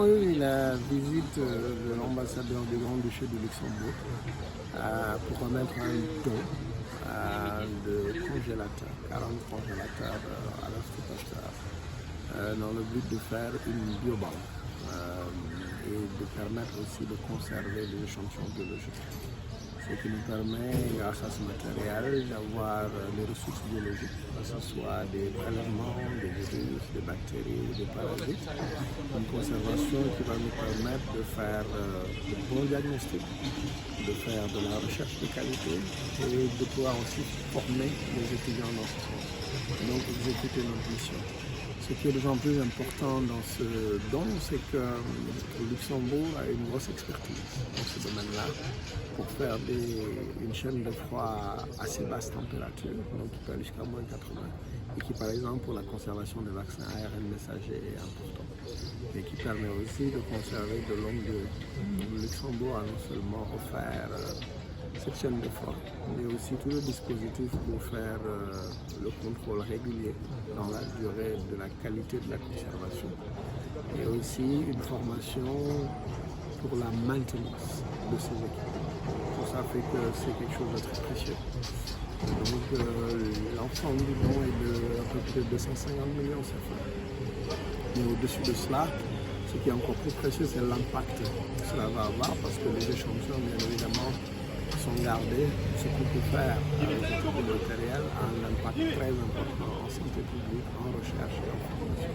Oui, la visite de l'ambassadeur du Grand-Duché du Luxembourg pour remettre un don de congélateurs, 40 congélateurs à l'Institut Pasteur, dans le but de faire une biobanque et de permettre aussi de conserver les échantillons biologiques. Ce qui nous permet, grâce à ce matériel, d'avoir des ressources biologiques, que ce soit des prélèvements, des virus, des bactéries, des parasites, une conservation qui va nous permettre de faire de bons diagnostics, de faire de la recherche de qualité et de pouvoir aussi former les étudiants dans ce sens, donc exécuter notre mission. Ce qui est de plus en plus important dans ce don, c'est que le Luxembourg a une grosse expertise dans ce domaine-là pour faire une chaîne de froid à assez basse température, donc qui peut aller jusqu'à moins 80, et qui par exemple pour la conservation des vaccins ARN messagers est important, et qui permet aussi de conserver de longue durée. Le Luxembourg a non seulement offert cette chaîne de froid, mais aussi tout le dispositif pour faire le contrôle régulier dans la durée de la qualité de la conservation, et aussi une formation pour la maintenance de ces équipements. Tout ça fait que c'est quelque chose de très précieux. Donc l'ensemble du don est de à peu près 250 millions CFA. Mais au-dessus de cela, ce qui est encore plus précieux, c'est l'impact que cela va avoir, parce que les échantillons, bien évidemment, sont gardés. Ce qu'on peut faire avec ce type de matériel a un impact très important en santé publique, en recherche et en formation.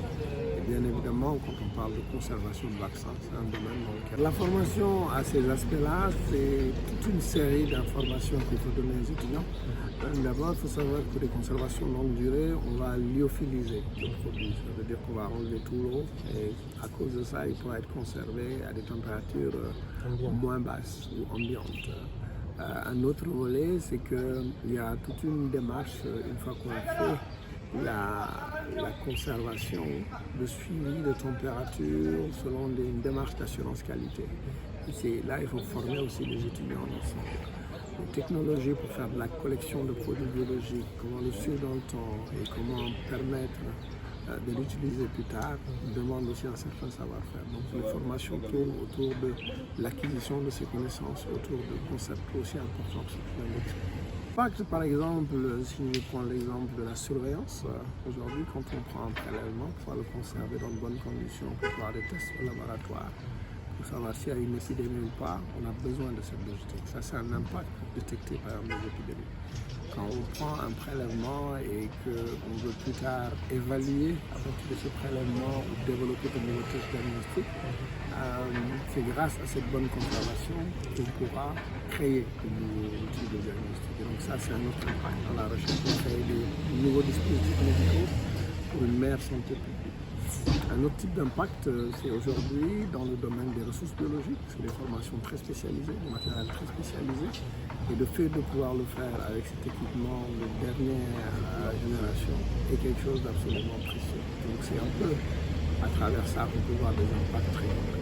Et bien évidemment, quand on parle de conservation de vaccins, c'est un domaine dans lequel la formation à ces aspects-là, c'est toute une série d'informations qu'il faut donner aux étudiants. D'abord, il faut savoir que les conservations longue durée, on va lyophiliser le produit. Ça veut dire qu'on va enlever tout l'eau et à cause de ça, il pourra être conservé à des températures moins basses ou ambiantes. Un autre volet, c'est qu'il y a toute une démarche, une fois qu'on a fait la conservation, de suivi de température selon une démarche d'assurance qualité. Et là, il faut former aussi les étudiants dans ce sens. Les technologies pour faire de la collection de produits biologiques, comment le suivre dans le temps et comment permettre de l'utiliser plus tard, demande aussi un certain savoir-faire. Donc les formations tournent autour de l'acquisition de ces connaissances, autour de concepts aussi importants sur le l'impact, par exemple, si je prends l'exemple de la surveillance, aujourd'hui quand on prend un prélèvement, pour pouvoir le conserver dans de bonnes conditions, pour faire des tests au laboratoire, pour savoir s'il y a une épidémie ou pas, on a besoin de cette logistique. Ça, c'est un impact pour détecter par exemple des épidémies. Quand on prend un prélèvement et qu'on veut plus tard évaluer à partir de ce prélèvement ou développer de nouveaux tests diagnostiques, c'est grâce à cette bonne conservation qu'on pourra créer de nouveaux outils de diagnostic. Et donc ça, c'est un autre impact dans la recherche de créer de nouveaux dispositifs médicaux pour une meilleure santé publique. Un autre type d'impact, c'est aujourd'hui dans le domaine des ressources biologiques, c'est des formations très spécialisées, du matériel très spécialisé, et le fait de pouvoir le faire avec cet équipement de dernière génération est quelque chose d'absolument précieux. Donc c'est un peu à travers ça qu'on peut voir des impacts très concrets.